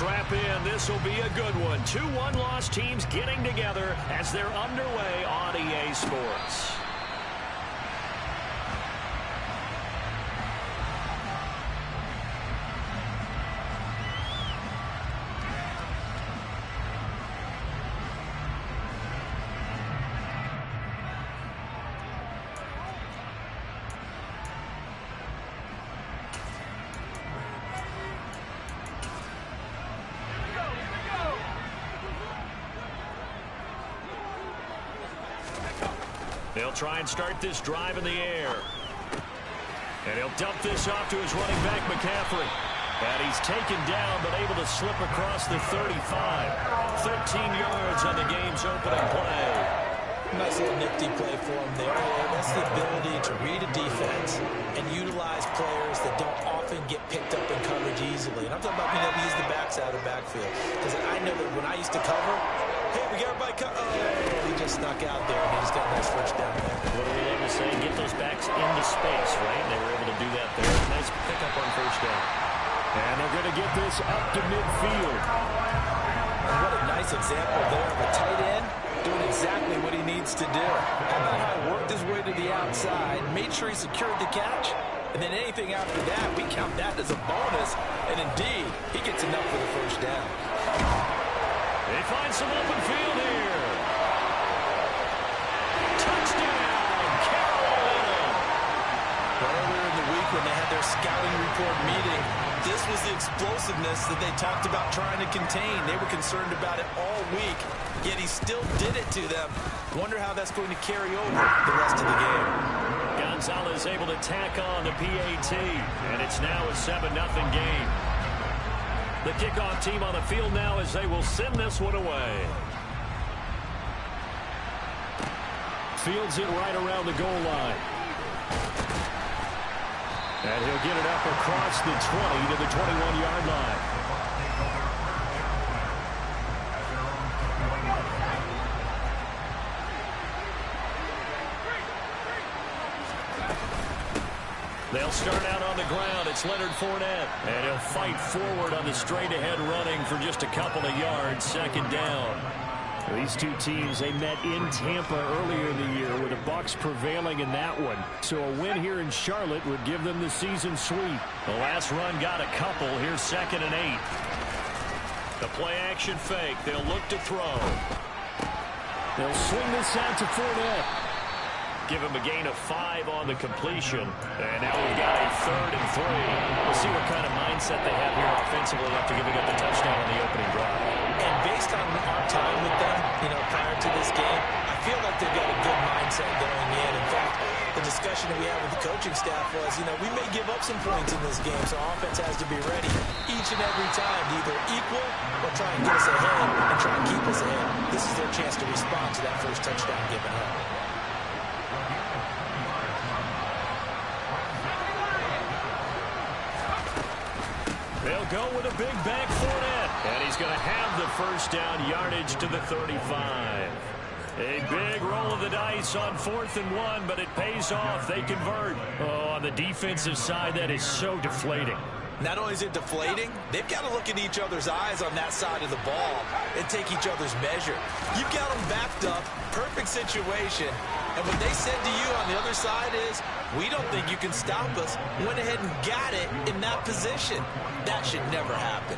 Strap in. This will be a good one. Two one-loss teams getting together as they're underway on EA Sports. They'll try and start this drive in the air. And he'll dump this off to his running back, McCaffrey. And he's taken down, but able to slip across the 35. 13 yards on the game's opening play. Nice little nifty play for him there. That's the ability to read a defense and utilize players that don't often get picked up in coverage easily. And I'm talking about being able to use the backs out of the backfield. Because I know that when I used to cover, hey, we got everybody cut. Oh, he just snuck out there, and he just got a nice first down there. What are we able to say? Get those backs into space, right? They were able to do that there. Nice pickup on first down. And they're going to get this up to midfield. And what a nice example there of a tight end doing exactly what he needs to do. How about how he worked his way to the outside, made sure he secured the catch, and then anything after that, we count that as a bonus. And indeed, he gets enough for the first down. They find some open field here. Touchdown, Carolina. Earlier in the week when they had their scouting report meeting, this was the explosiveness that they talked about trying to contain. They were concerned about it all week, yet he still did it to them. Wonder how that's going to carry over the rest of the game. Gonzalez able to tack on the PAT, and it's now a 7-0 game. The kickoff team on the field now as they will send this one away. Fields it right around the goal line. And he'll get it up across the 20 to the 21-yard line. They'll start out on the ground. It's Leonard Fournette. And he'll fight forward on the straight-ahead running for just a couple of yards. Second down. These two teams, they met in Tampa earlier in the year with the Bucs prevailing in that one. So a win here in Charlotte would give them the season sweep. The last run got a couple. Here's 2nd and 8. The play-action fake. They'll look to throw. They'll swing this out to Fournette. Give him a gain of 5 on the completion. And now we've got a 3rd and 3. We'll see what kind of mindset they have here offensively after giving up the touchdown on the opening drive. And based on our time with them, prior to this game, I feel like they've got a good mindset going in. In fact, the discussion that we had with the coaching staff was, we may give up some points in this game, so offense has to be ready each and every time to either equal or try and get us ahead and try and keep us ahead. This is their chance to respond to that first touchdown given up. They'll go with a big back Fournette. And he's going to have the first down, yardage to the 35. A big roll of the dice on 4th and 1, but it pays off. They convert. Oh, on the defensive side, that is so deflating. Not only is it deflating, they've got to look in each other's eyes on that side of the ball and take each other's measure. You've got them backed up, perfect situation, and what they said to you on the other side is, we don't think you can stop us. Went ahead and got it in that position. That should never happen.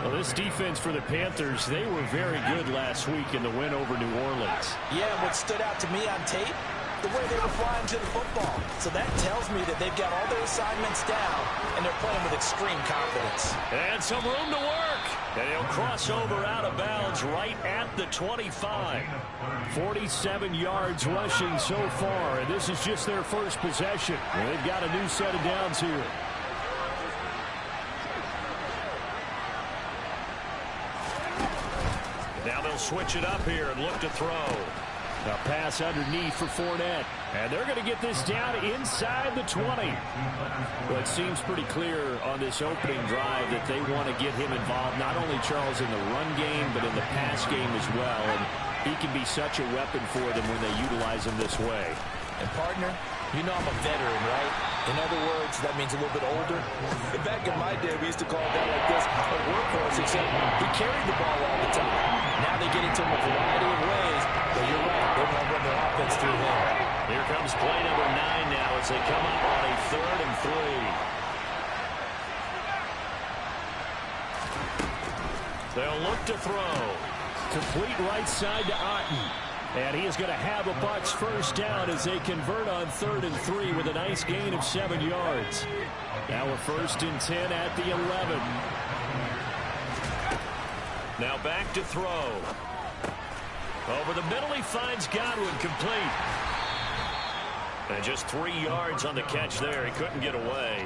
Well, this defense for the Panthers, they were very good last week in the win over New Orleans. Yeah, and what stood out to me on tape, the way they were flying to the football. So that tells me that they've got all their assignments down, and they're playing with extreme confidence. And some room to work. And he'll cross over out of bounds right at the 25. 47 yards rushing so far, and this is just their first possession. And they've got a new set of downs here. Now they'll switch it up here and look to throw. A pass underneath for Fournette. And they're going to get this down inside the 20. Well, it seems pretty clear on this opening drive that they want to get him involved, not only, Charles, in the run game, but in the pass game as well. And he can be such a weapon for them when they utilize him this way. And, partner, I'm a veteran, right? In other words, that means a little bit older. Back in my day, we used to call a guy like this a workhorse, except he carried the ball all the time. Now they get into him a variety of ways, but you're right, they want to run their offense through him. Here comes play number 9 now as they come up on a 3rd and 3. They'll look to throw. Complete right side to Otten. And he is going to have a Bucs first down as they convert on 3rd and 3 with a nice gain of 7 yards. Now we're 1st and 10 at the 11. Now back to throw. Over the middle, he finds Godwin, complete. And just 3 yards on the catch there. He couldn't get away.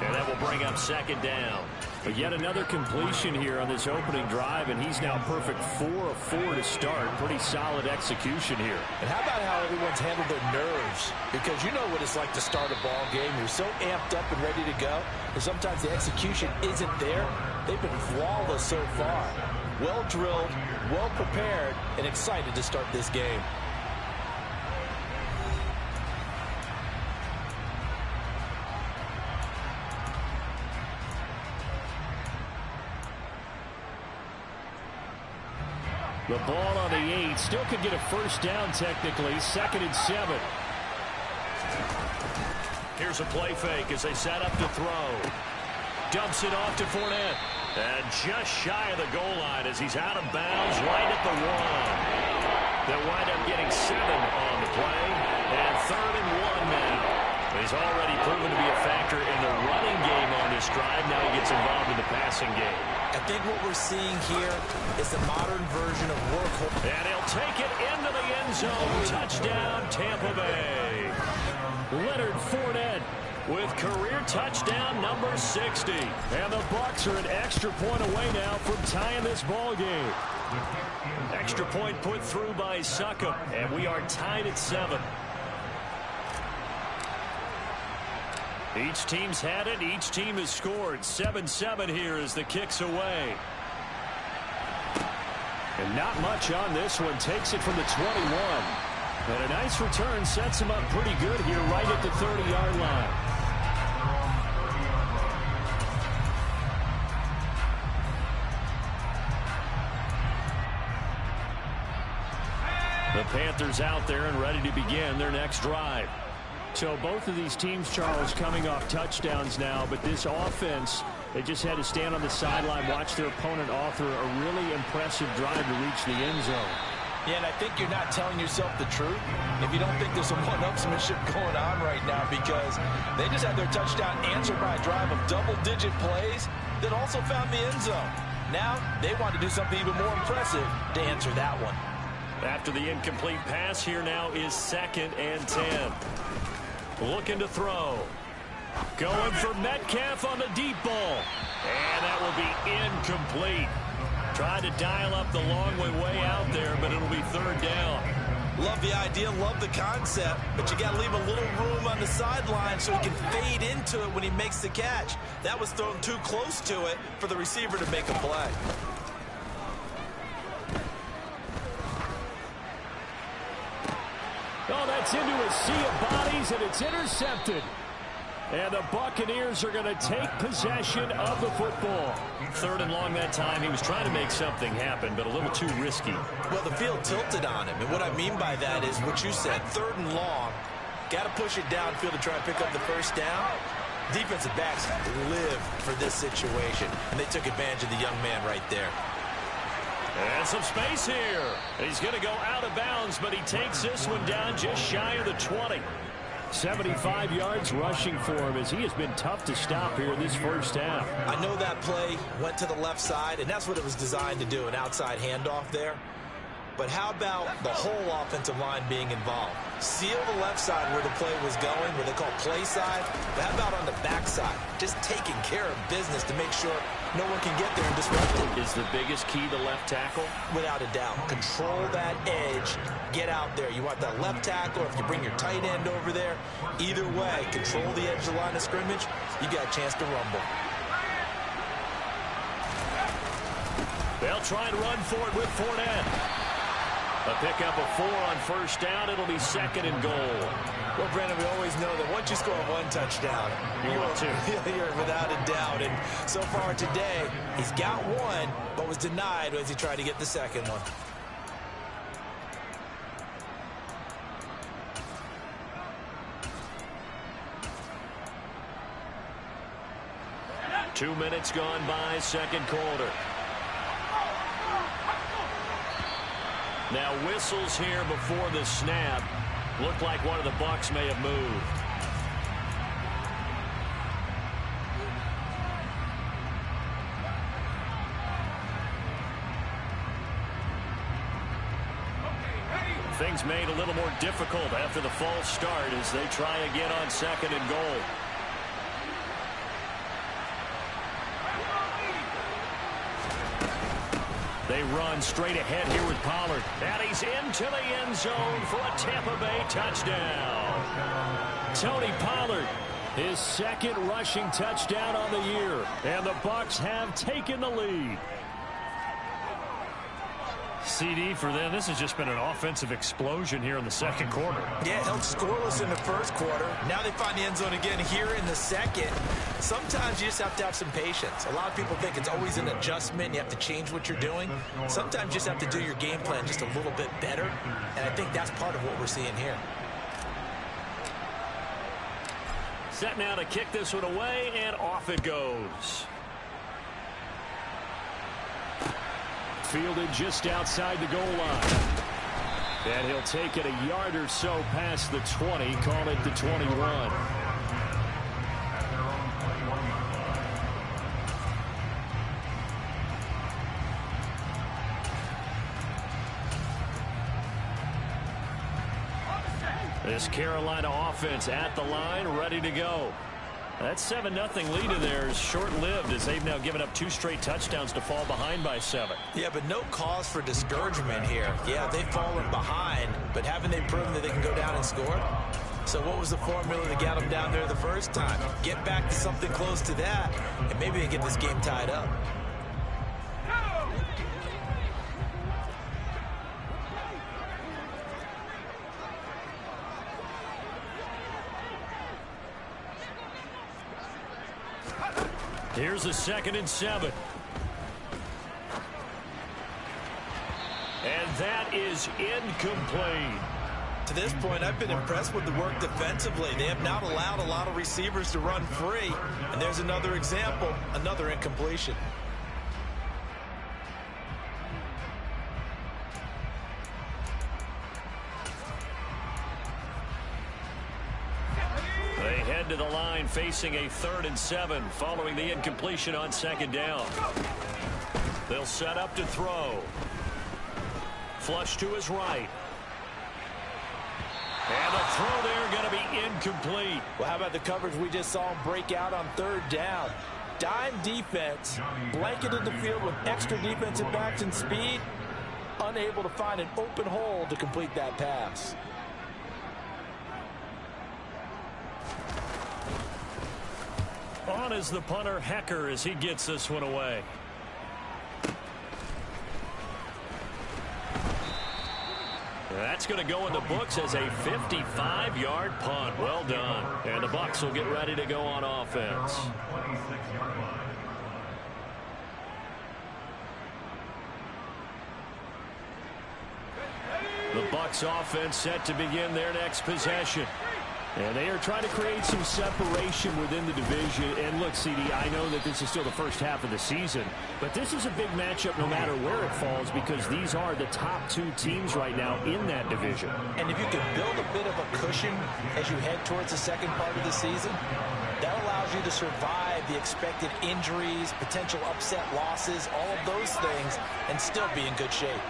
And that will bring up 2nd down. But yet another completion here on this opening drive, and he's now perfect 4 of 4 to start. Pretty solid execution here. And how about how everyone's handled their nerves? Because you know what it's like to start a ball game. You're so amped up and ready to go, and sometimes the execution isn't there. They've been flawless so far. Well drilled, well prepared, and excited to start this game. The ball on the 8. Still could get a first down technically. 2nd and 7. Here's a play fake as they set up to throw. Dumps it off to Fournette. And just shy of the goal line as he's out of bounds right at the 1. They'll wind up getting 7 on the play. And 3rd and 1 now. He's already proven to be a factor in the running game on this drive. Now he gets involved in the passing game. I think what we're seeing here is the modern version of workhorse. And he'll take it into the end zone. Touchdown, Tampa Bay. Leonard Fournette with career touchdown number 60. And the Bucs are an extra point away now from tying this ball game. Extra point put through by Succop. And we are tied at 7. Each team's had it. Each team has scored. 7-7 here as the kick's away. And not much on this one. Takes it from the 21. And a nice return sets him up pretty good here right at the 30-yard line. The Panthers out there and ready to begin their next drive. So both of these teams, Charles, coming off touchdowns now, but this offense, they just had to stand on the sideline, watch their opponent author a really impressive drive to reach the end zone. Yeah, and I think you're not telling yourself the truth if you don't think there's some one-upsmanship going on right now, because they just had their touchdown answered by a drive of double-digit plays that also found the end zone. Now they want to do something even more impressive to answer that one. After the incomplete pass, here now is 2nd and 10. Looking to throw. Going for Metcalf on the deep ball. And that will be incomplete. Tried to dial up the long way out there, but it'll be 3rd down. Love the idea, love the concept, but you got to leave a little room on the sideline so he can fade into it when he makes the catch. That was thrown too close to it for the receiver to make a play. Oh, that's into a sea of bodies, and it's intercepted. And the Buccaneers are going to take possession of the football. 3rd and long that time. He was trying to make something happen, but a little too risky. Well, the field tilted on him, and what I mean by that is what you said, 3rd and long. Got to push it downfield to try and pick up the first down. Defensive backs live for this situation, and they took advantage of the young man right there. And some space here. He's going to go out of bounds, but he takes this one down just shy of the 20. 75 yards rushing for him as he has been tough to stop here in this first half. I know that play went to the left side, and that's what it was designed to do, an outside handoff there. But how about the whole offensive line being involved? Seal the left side where the play was going, where they call play side. But how about on the back side? Just taking care of business to make sure no one can get there and disrupt it. Is the biggest key to left tackle? Without a doubt. Control that edge. Get out there. You want that left tackle, or if you bring your tight end over there. Either way, control the edge of the line of scrimmage. You got a chance to rumble. They'll try and run for it with Fournette. A pickup of 4 on first down. It'll be second and goal. Well, Brandon, we always know that once you score one touchdown, you're without a doubt. And so far today, he's got one, but was denied as he tried to get the second one. Two minutes gone by, second quarter. Now whistles here before the snap. Looked like one of the Bucs may have moved. Things made a little more difficult after the false start as they try again on second and goal. They run straight ahead here with Pollard. And he's into the end zone for a Tampa Bay touchdown. Tony Pollard, his second rushing touchdown on the year. And the Bucs have taken the lead. CD for them. This has just been an offensive explosion here in the second quarter. Yeah, held scoreless in the first quarter. Now they find the end zone again here in the second. Sometimes you just have to have some patience. A lot of people think it's always an adjustment. You have to change what you're doing. Sometimes you just have to do your game plan just a little bit better. And I think that's part of what we're seeing here. Set now to kick this one away, and off it goes. Fielded just outside the goal line. And he'll take it a yard or so past the 20, call it the 21. This Carolina offense at the line, ready to go. That 7-0 lead of theirs short-lived as they've now given up 2 straight touchdowns to fall behind by 7. Yeah, but no cause for discouragement here. Yeah, they've fallen behind, but haven't they proven that they can go down and score? So what was the formula that got them down there the first time? Get back to something close to that, and maybe they get this game tied up. Here's a 2nd and 7. And that is incomplete. To this point, I've been impressed with the work defensively. They have not allowed a lot of receivers to run free. And there's another example, another incompletion. They head to the line facing a 3rd and 7 following the incompletion on 2nd down. They'll set up to throw. Flush to his right. And the throw there going to be incomplete. Well, how about the coverage we just saw him break out on 3rd down? Dime defense, blanketed the field with extra defensive backs and speed, unable to find an open hole to complete that pass. On is the punter, Hecker, as he gets this one away. That's going to go in the books as a 55-yard punt. Well done. And the Bucs will get ready to go on offense. The Bucs offense set to begin their next possession. And they are trying to create some separation within the division. And look, CD, I know that this is still the first half of the season, but this is a big matchup no matter where it falls because these are the top 2 teams right now in that division. And if you can build a bit of a cushion as you head towards the second part of the season, that allows you to survive the expected injuries, potential upset losses, all of those things, and still be in good shape.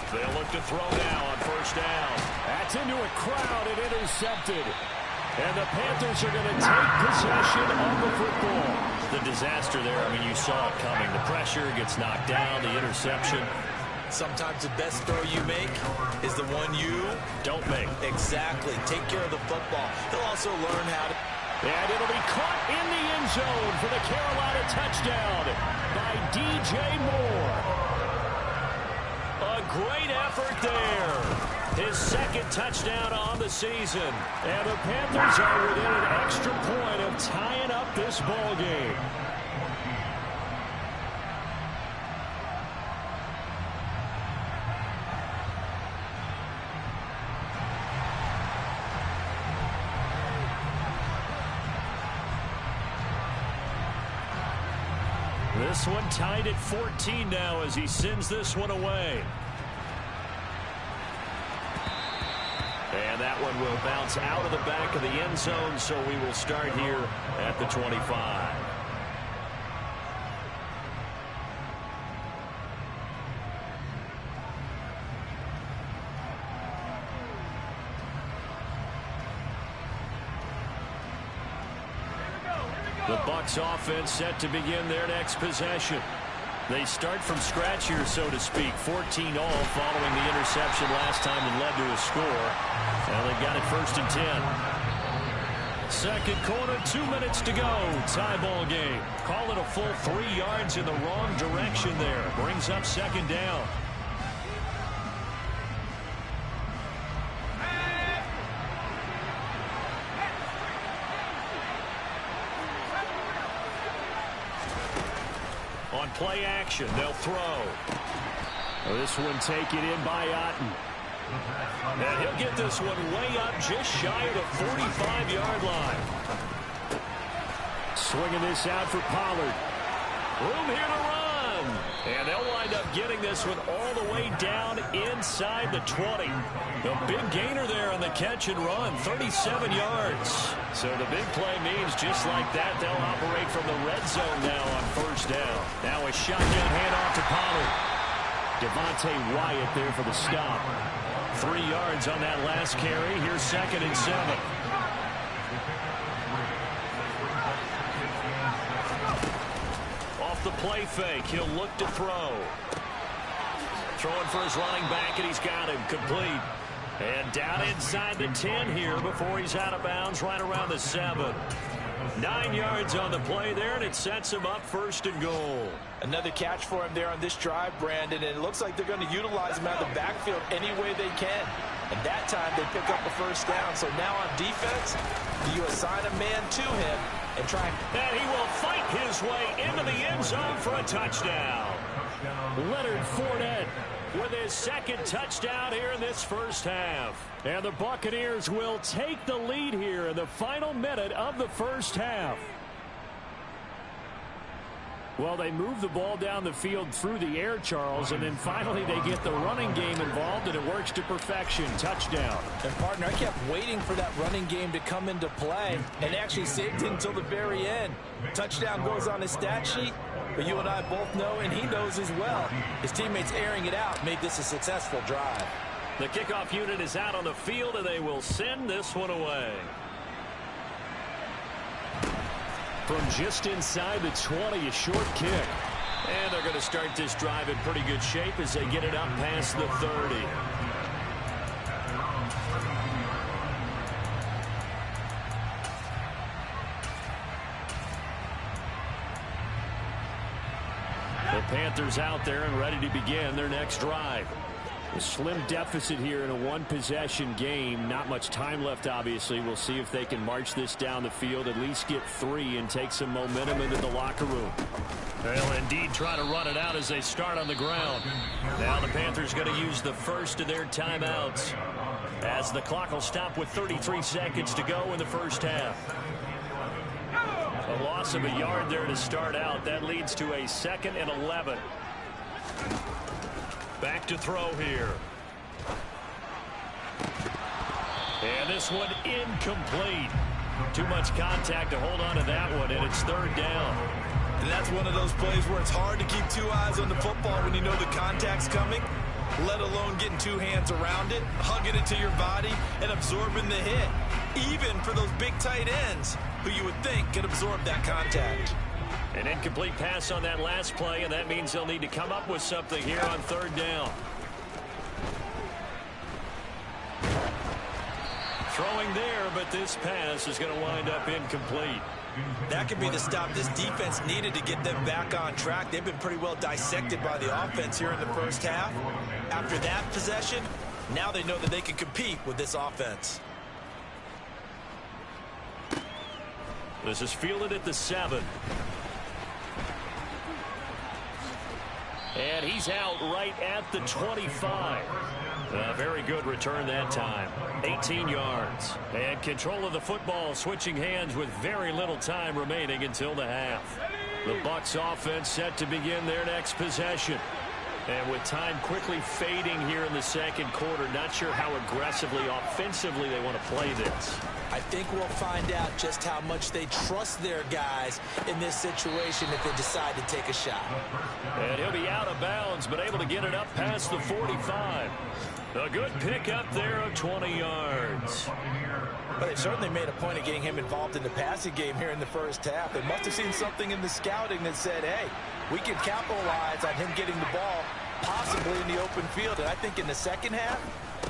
They'll look to throw now on 1st down. That's into a crowd and intercepted. And the Panthers are going to take possession of the football. The disaster there, I mean, you saw it coming. The pressure gets knocked down, the interception. Sometimes the best throw you make is the one you don't make. Exactly. Take care of the football. He'll also learn how to... And it'll be caught in the end zone for the Carolina touchdown by DJ Moore. A great effort there. His second touchdown on the season. And the Panthers are within an extra point of tying up this ball game. This one tied at 14 now as he sends this one away. And that one will bounce out of the back of the end zone, so we will start here at the 25. The Bucs offense set to begin their next possession. They start from scratch here, so to speak. 14 all following the interception last time that led to a score. Well, they've got it 1st and 10. Second quarter, 2 minutes to go. Tie ball game. Call it a full 3 yards in the wrong direction there. Brings up 2nd down. On play action, they'll throw. This one taken in by Otten. And he'll get this one way up just shy of the 45-yard line. Swinging this out for Pollard. Room here to run. And they'll wind up getting this one all the way down inside the 20. The big gainer there on the catch and run, 37 yards. So the big play means just like that, they'll operate from the red zone now on 1st down. Now a shotgun handoff to Pollard. Devontae Wyatt there for the stop. 3 yards on that last carry. Here's 2nd and 7. Off the play fake, he'll look to throw. Throwing for his running back, and he's got him complete. And down inside the 10 here before he's out of bounds right around the 7. 9 yards on the play there, and it sets him up 1st and goal. Another catch for him there on this drive, Brandon, and it looks like they're going to utilize him out of the backfield any way they can. And that time they pick up a 1st down. So now on defense, you assign a man to him and try. And he will fight his way into the end zone for a touchdown. Leonard Fournette with his 2nd touchdown here in this 1st half. And the Buccaneers will take the lead here in the final minute of the 1st half. Well, they move the ball down the field through the air, Charles, and then finally they get the running game involved, and it works to perfection. Touchdown. And, partner, I kept waiting for that running game to come into play and actually saved it until the very end. Touchdown goes on his stat sheet, but you and I both know, and he knows as well, his teammates airing it out made this a successful drive. The kickoff unit is out on the field, and they will send this one away. From just inside the 20, a short kick. And they're going to start this drive in pretty good shape as they get it up past the 30. The Panthers out there and ready to begin their next drive. A slim deficit here in a one-possession game. Not much time left, obviously. We'll see if they can march this down the field, at least get 3, and take some momentum into the locker room. They'll indeed try to run it out as they start on the ground. Now the Panthers going to use the first of their timeouts, as the clock will stop with 33 seconds to go in the 1st half. A loss of a yard there to start out. That leads to a 2nd and 11. Back to throw here. And this one incomplete. Too much contact to hold on to that one, and it's 3rd down. And that's one of those plays where it's hard to keep 2 eyes on the football when you know the contact's coming, let alone getting 2 hands around it, hugging it to your body, and absorbing the hit. Even for those big tight ends who you would think could absorb that contact. An incomplete pass on that last play, and that means they'll need to come up with something here on 3rd down. Throwing there, but this pass is going to wind up incomplete. That could be the stop this defense needed to get them back on track. They've been pretty well dissected by the offense here in the first half. After that possession, now they know that they can compete with this offense. This is fielded at the 7. And he's out right at the 25. A very good return that time. 18 yards. And control of the football switching hands with very little time remaining until the half. The Bucs offense set to begin their next possession. And with time quickly fading here in the second quarter, not sure how aggressively, offensively they want to play this. I think we'll find out just how much they trust their guys in this situation if they decide to take a shot. And he'll be out of bounds, but able to get it up past the 45. A good pickup there of 20 yards. But they certainly made a point of getting him involved in the passing game here in the first half. They must have seen something in the scouting that said, hey, we can capitalize on him getting the ball possibly in the open field. And I think in the second half,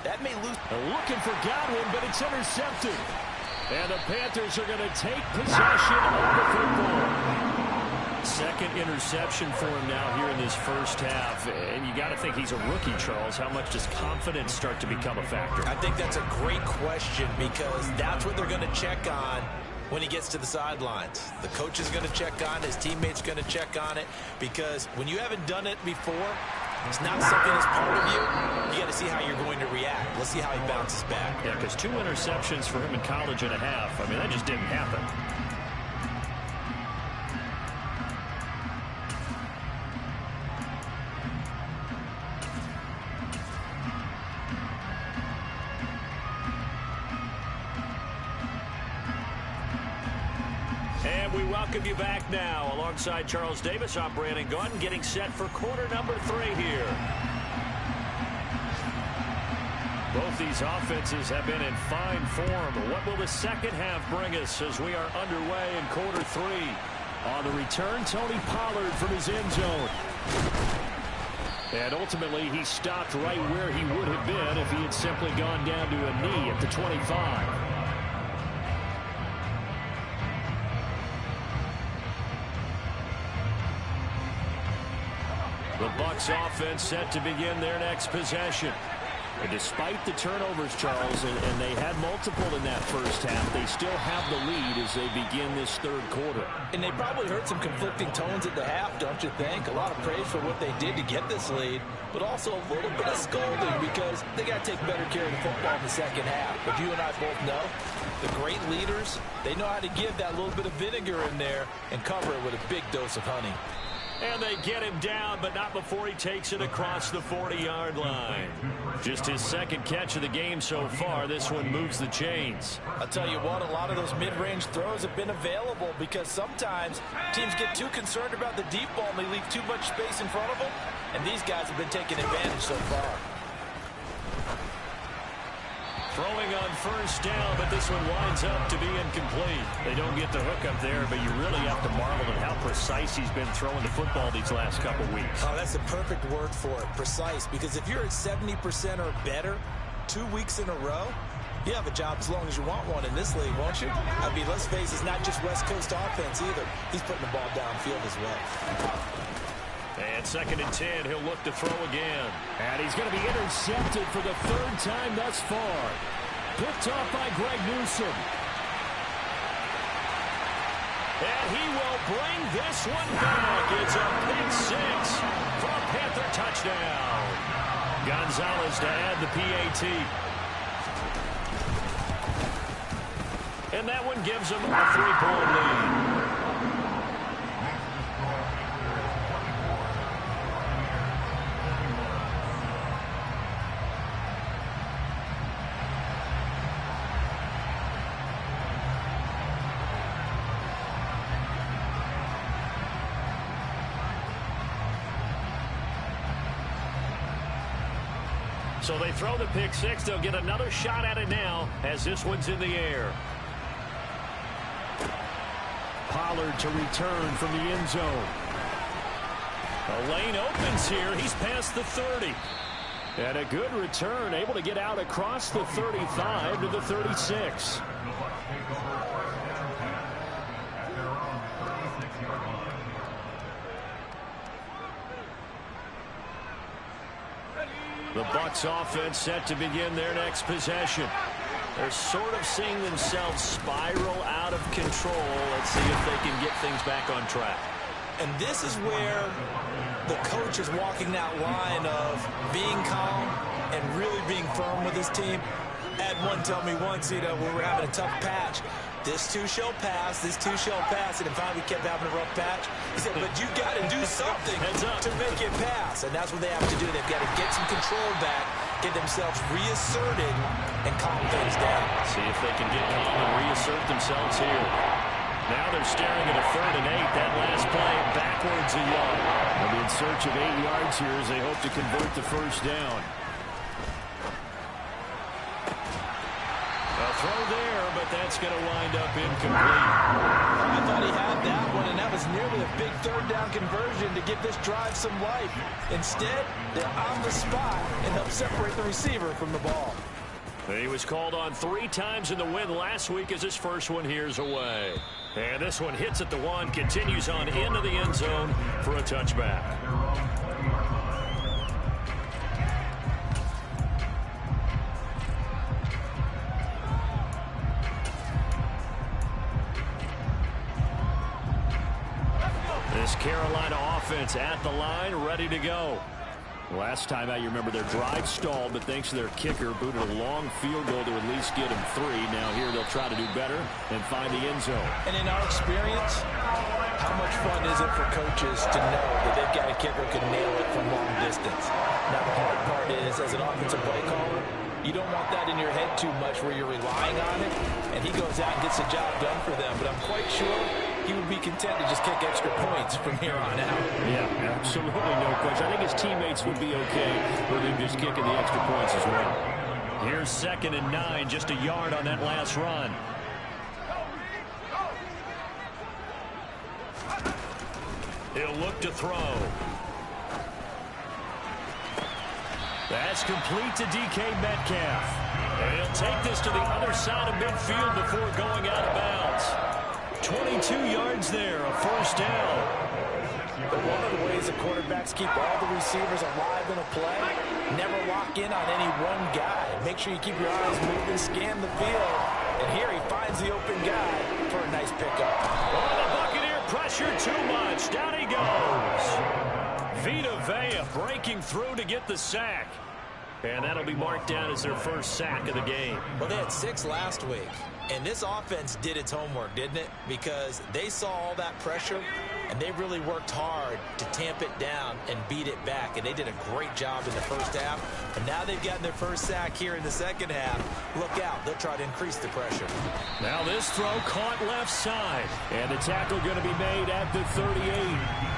that may lose. Looking for Godwin, but it's intercepted. And the Panthers are going to take possession of the football. Second interception for him now here in this first half. And you got to think he's a rookie, Charles. How much does confidence start to become a factor? I think that's a great question because that's what they're going to check on when he gets to the sidelines. The coach is going to check on it. His teammates going to check on it because when you haven't done it before, it's not something that's part of you. You got to see how you're going to react. Let's see how he bounces back. Yeah, because 2 interceptions for him in college and a half. I mean, that just didn't happen. And we welcome you back now alongside Charles Davis. I'm Brandon Gunn getting set for quarter number 3 here. Both these offenses have been in fine form. What will the second half bring us as we are underway in quarter 3? On the return, Tony Pollard from his end zone. And ultimately, he stopped right where he would have been if he had simply gone down to a knee at the 25. The Bucs offense set to begin their next possession. And despite the turnovers, Charles, and they had multiple in that first half, they still have the lead as they begin this third quarter. And they probably heard some conflicting tones at the half, don't you think? A lot of praise for what they did to get this lead, but also a little bit of scolding because they got to take better care of the football in the second half. But you and I both know the great leaders, they know how to give that little bit of vinegar in there and cover it with a big dose of honey. And they get him down, but not before he takes it across the 40-yard line. Just his second catch of the game so far. This one moves the chains. I'll tell you what, a lot of those mid-range throws have been available because sometimes teams get too concerned about the deep ball and they leave too much space in front of them. And these guys have been taking advantage so far. Throwing on first down, but this one winds up to be incomplete. They don't get the hook up there, but you really have to marvel at how precise he's been throwing the football these last couple weeks. Oh, that's the perfect word for it, precise, because if you're at 70% or better 2 weeks in a row, you have a job as long as you want one in this league, won't you? I mean, let's face it, it's not just West Coast offense either. He's putting the ball downfield as well. And 2nd and 10, he'll look to throw again. And he's going to be intercepted for the 3rd time thus far. Picked off by Greg Newsome. And he will bring this one back. It's a pick 6 for a Panther touchdown. Gonzalez to add the PAT. And that one gives him a 3-point lead. So they throw the pick 6. They'll get another shot at it now as this one's in the air. Pollard to return from the end zone. The lane opens here. He's past the 30. And a good return, able to get out across the 35 to the 36. The Bucs offense set to begin their next possession. They're sort of seeing themselves spiral out of control. Let's see if they can get things back on track. And this is where the coach is walking that line of being calm and really being firm with his team. I had one tell me once, when we were having a tough patch, this too shall pass, this too shall pass, and finally we kept having a rough patch. He said, but you got to do something to make it pass, and that's what they have to do. They've got to get some control back, get themselves reasserted, and calm things down. See if they can get calm and reassert themselves here. Now they're staring at a 3rd and 8. That last play backwards a yard. They'll be in search of 8 yards here as they hope to convert the first down. A throw there, but that's going to wind up incomplete. I thought he had that one, and that was nearly a big 3rd down conversion to give this drive some life. Instead, they're on the spot and help separate the receiver from the ball. He was called on 3 times in the win last week as his first one here's away. And this one hits at the 1, continues on into the end zone for a touchback. This Carolina offense at the line, ready to go. Last time out, you remember their drive stalled, but thanks to their kicker, booted a long field goal to at least get them 3. Now here they'll try to do better and find the end zone. And in our experience, how much fun is it for coaches to know that they've got a kicker who can nail it from long distance? Now the hard part is, as an offensive play caller, you don't want that in your head too much where you're relying on it, and he goes out and gets the job done for them. But I'm quite sure he would be content to just kick extra points from here on out. Yeah, absolutely no question. I think his teammates would be okay with him just kicking the extra points as well. Here's 2nd and 9, just a yard on that last run. He'll look to throw. That's complete to DK Metcalf. And he'll take this to the other side of midfield before going out of bounds. 22 yards there, a first down. But one of the ways the quarterbacks keep all the receivers alive in a play, never lock in on any one guy. Make sure you keep your eyes moving, scan the field. And here he finds the open guy for a nice pickup. Oh, the Buccaneer pressure too much. Down he goes. Vita Vea breaking through to get the sack. And that'll be marked down as their first sack of the game. Well, they had 6 last week. And this offense did its homework, didn't it? Because they saw all that pressure, and they really worked hard to tamp it down and beat it back. And they did a great job in the first half. And now they've gotten their first sack here in the second half. Look out. They'll try to increase the pressure. Now this throw caught left side. And the tackle going to be made at the 38.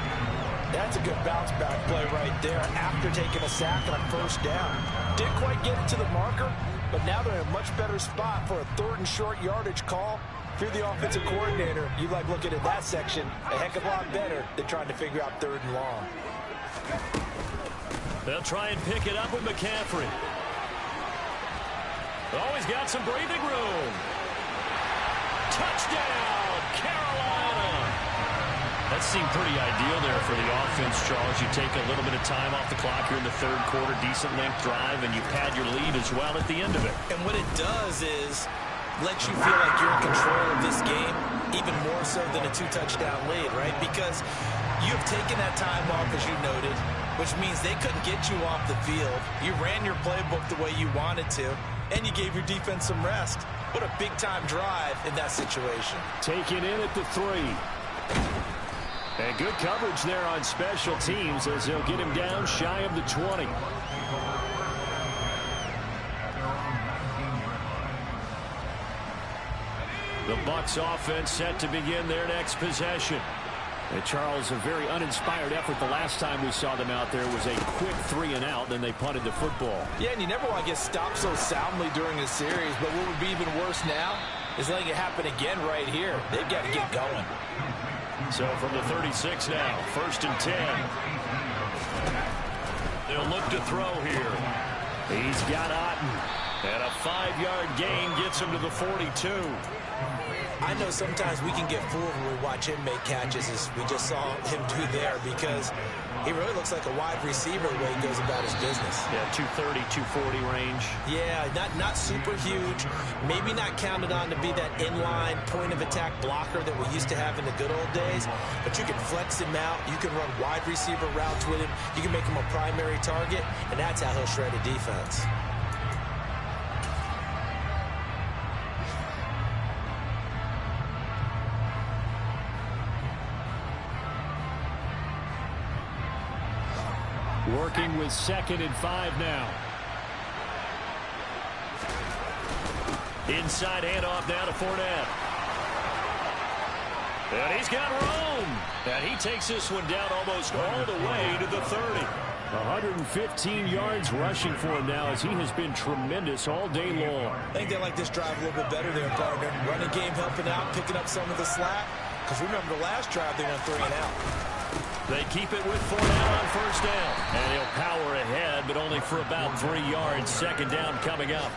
That's a good bounce back play right there after taking a sack on first down. Didn't quite get it to the marker, but now they're in a much better spot for a 3rd and short yardage call. If you're the offensive coordinator, you like looking at that section a heck of a lot better than trying to figure out 3rd and long. They'll try and pick it up with McCaffrey. Oh, he's got some breathing room. Touchdown, Carolina. That seemed pretty ideal there for the offense, Charles. You take a little bit of time off the clock here in the 3rd quarter, decent length drive, and you pad your lead as well at the end of it. And what it does is let you feel like you're in control of this game, even more so than a 2-touchdown lead, right? Because you have taken that time off, as you noted, which means they couldn't get you off the field. You ran your playbook the way you wanted to, and you gave your defense some rest. What a big-time drive in that situation. Taken in at the 3. And good coverage there on special teams as they'll get him down shy of the 20. The Bucs offense set to begin their next possession. And Charles, a very uninspired effort the last time we saw them out there was a quick 3 and out, then they punted the football. Yeah, and you never want to get stopped so soundly during a series, but what would be even worse now is letting it happen again right here. They've got to get going. So from the 36 now, 1st and 10. They'll look to throw here. He's got Otten. And a 5-yard gain gets him to the 42. I know sometimes we can get fooled when we watch him make catches, as we just saw him do there, because he really looks like a wide receiver the way he goes about his business. Yeah, 230, 240 range. Yeah, not super huge. Maybe not counted on to be that inline point-of-attack blocker that we used to have in the good old days. But you can flex him out. You can run wide receiver routes with him. You can make him a primary target, and that's how he'll shred a defense. Working with 2nd and 5 now. Inside handoff now to Fournette. And he's got room. And he takes this one down almost all the way to the 30. 115 yards rushing for him now, as he has been tremendous all day long. I think they like this drive a little bit better there, partner. Running game helping out, picking up some of the slack. Because remember, the last drive they went 3 and out. They keep it with Fournette on 1st down. And he'll power ahead, but only for about 3 yards. 2nd down coming up.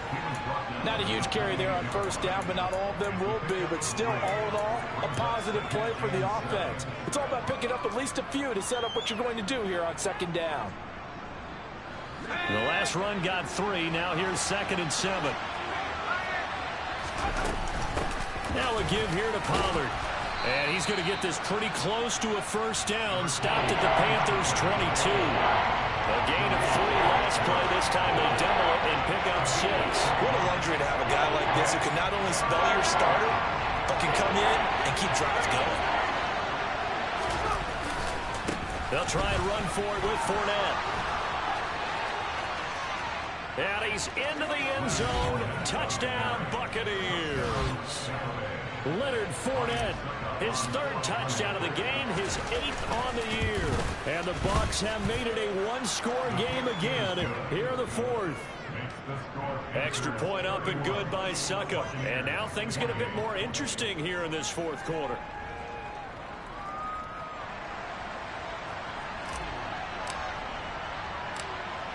Not a huge carry there on 1st down, but not all of them will be. But still, all in all, a positive play for the offense. It's all about picking up at least a few to set up what you're going to do here on 2nd down. The last run got 3. Now here's 2nd and 7. Now a give here to Pollard. And he's going to get this pretty close to a 1st down. Stopped at the Panthers' 22. A gain of 3 last play. This time they double it and pick up 6. What a luxury to have a guy like this who can not only spell your starter, but can come in and keep drives going. They'll try and run for it with Fournette. And he's into the end zone. Touchdown, Buccaneers. Leonard Fournette, his 3rd touchdown of the game, his 8th on the year. And the Bucs have made it a 1-score game again. Here are the 4th. Extra point up and good by Succa. And now things get a bit more interesting here in this 4th quarter.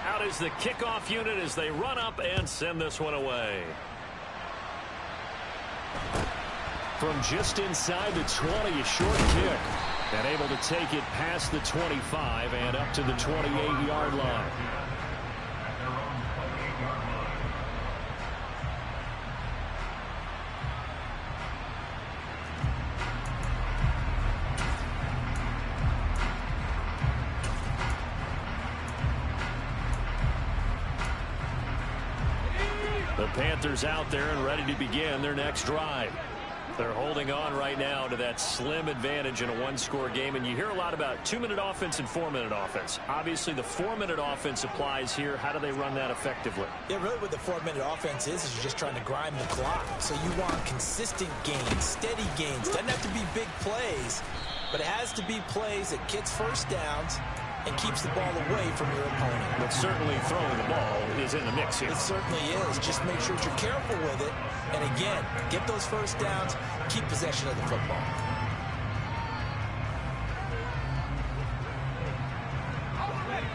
Out is the kickoff unit as they run up and send this one away. From just inside the 20, a short kick. And able to take it past the 25 and up to the 28-yard line. The Panthers out there and ready to begin their next drive. They're holding on right now to that slim advantage in a 1-score game. And you hear a lot about 2-minute offense and 4-minute offense. Obviously, the 4-minute offense applies here. How do they run that effectively? Yeah, really what the 4-minute offense is you're just trying to grind the clock. So you want consistent gains, steady gains. Doesn't have to be big plays, but it has to be plays that gets 1st downs and keeps the ball away from your opponent. But certainly throwing the ball is in the mix here. It certainly is. Just make sure that you're careful with it. And again, get those 1st downs, keep possession of the football.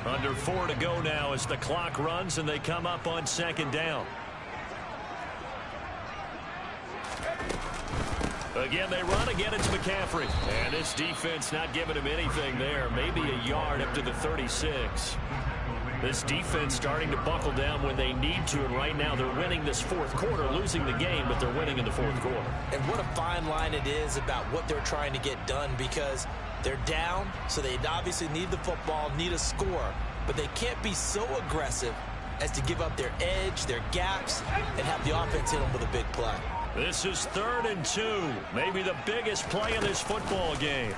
Under 4 to go now as the clock runs and they come up on 2nd down. Again, they run. Again, it's McCaffrey. And this defense not giving him anything there. Maybe a yard up to the 36. This defense starting to buckle down when they need to. And right now they're winning this 4th quarter, losing the game, but they're winning in the 4th quarter. And what a fine line it is about what they're trying to get done, because they're down, so they obviously need the football, need a score. But they can't be so aggressive as to give up their edge, their gaps, and have the offense hit them with a big play. This is 3rd and 2. Maybe the biggest play in this football game.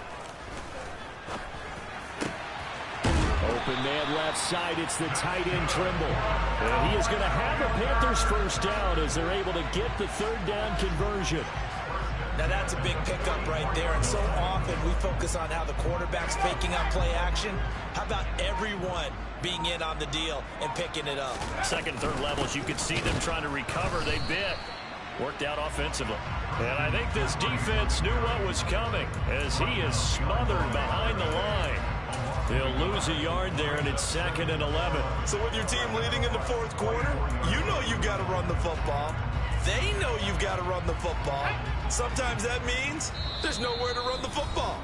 Open man left side. It's the tight end Trimble. And he is going to have the Panthers 1st down as they're able to get the 3rd down conversion. Now that's a big pickup right there. And so often we focus on how the quarterback's faking out play action. How about everyone being in on the deal and picking it up? 2nd, 3rd levels, you could see them trying to recover. They bit. Worked out offensively. And I think this defense knew what was coming as he is smothered behind the line. They'll lose a yard there, and it's 2nd and 11. So with your team leading in the 4th quarter, you know you've got to run the football. They know you've got to run the football. Sometimes that means there's nowhere to run the football.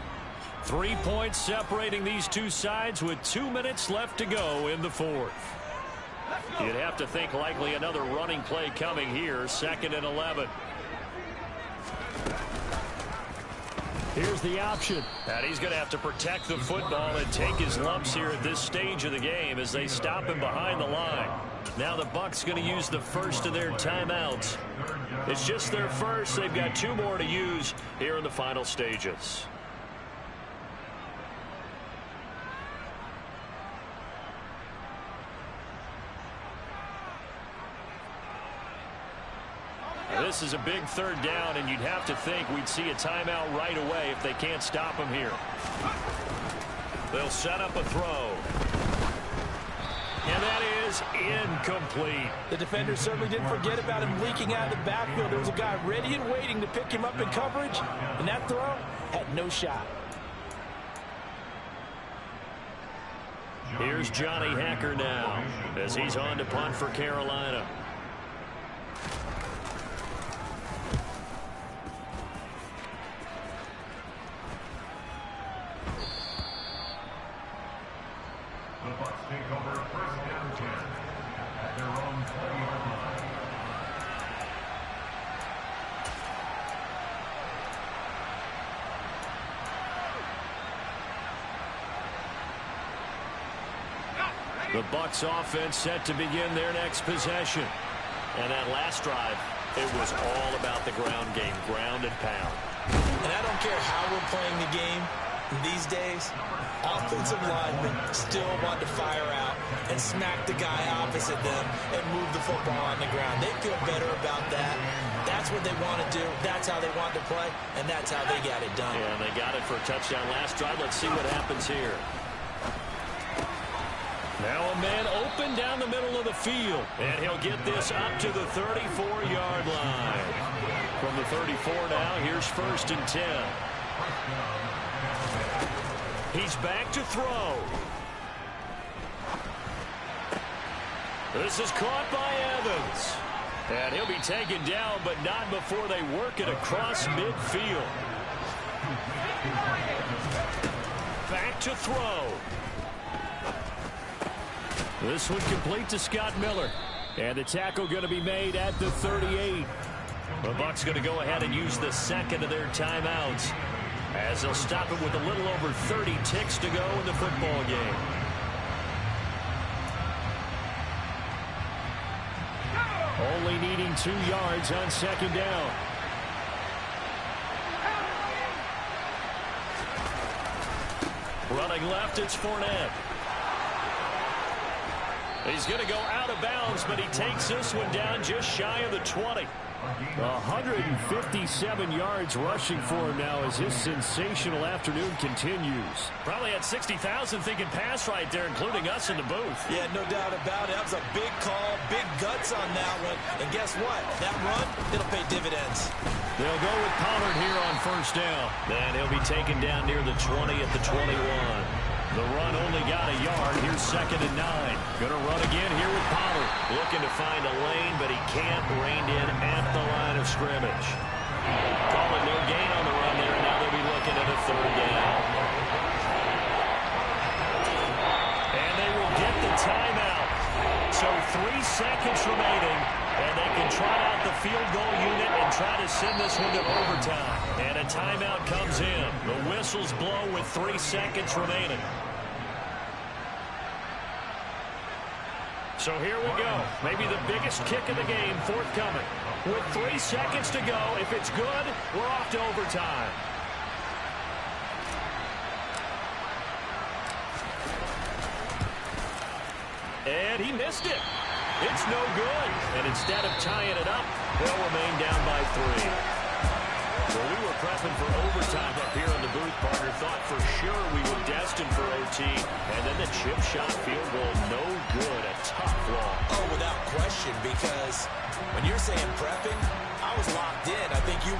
3 points separating these two sides with 2 minutes left to go in the 4th. You'd have to think likely another running play coming here, 2nd and 11. Here's the option. And he's going to have to protect the football and take his lumps here at this stage of the game as they stop him behind the line. Now the Bucs going to use the first of their timeouts. It's just their first. They've got 2 more to use here in the final stages. This is a big 3rd down, and you'd have to think we'd see a timeout right away if they can't stop him here. They'll set up a throw. And that is incomplete. The defender certainly didn't forget about him leaking out of the backfield. There was a guy ready and waiting to pick him up in coverage, and that throw had no shot. Here's Johnny Hacker now as he's on to punt for Carolina. The Bucs offense set to begin their next possession. And that last drive, it was all about the ground game, ground and pound. And I don't care how we're playing the game these days, offensive linemen still want to fire out and smack the guy opposite them and move the football on the ground. They feel better about that. That's what they want to do. That's how they want to play, and that's how they got it done. Yeah, and they got it for a touchdown last drive. Let's see what happens here. Now a man open down the middle of the field. And he'll get this up to the 34-yard line. From the 34 now, here's 1st and 10. He's back to throw. This is caught by Evans. And he'll be taken down, but not before they work it across midfield. Back to throw. This one complete to Scott Miller. And the tackle going to be made at the 38. The Bucs going to go ahead and use the 2nd of their timeouts, as they'll stop it with a little over 30 ticks to go in the football game. Only needing 2 yards on 2nd down. Running left, it's Fournette. He's going to go out of bounds, but he takes this one down just shy of the 20. 157 yards rushing for him now as his sensational afternoon continues. Probably had 60,000 thinking pass right there, including us in the booth. Yeah, no doubt about it. That was a big call, big guts on that one. And guess what? That run, it'll pay dividends. They'll go with Pollard here on 1st down. And he'll be taken down near the 20 at the 21. The run only got a yard. Here's 2nd and 9. Going to run again here with Pollard. Looking to find a lane, but he can't. Reined in at the line of scrimmage. Calling no gain on the run there. Now they'll be looking at a 3rd down. And they will get the timeout. So 3 seconds remaining. And they can try out the field goal unit and try to send this one to overtime. And a timeout comes in. The whistles blow with 3 seconds remaining. So here we go. Maybe the biggest kick of the game forthcoming. With 3 seconds to go, if it's good, we're off to overtime. And he missed it. It's no good. And instead of tying it up, they'll remain down by 3. Well, we were prepping for overtime up here in the booth, partner. Thought for sure we were destined for OT. And then the chip shot field goal, no good. A tough loss. Oh, without question, because when you're saying prepping, I was locked in. I think you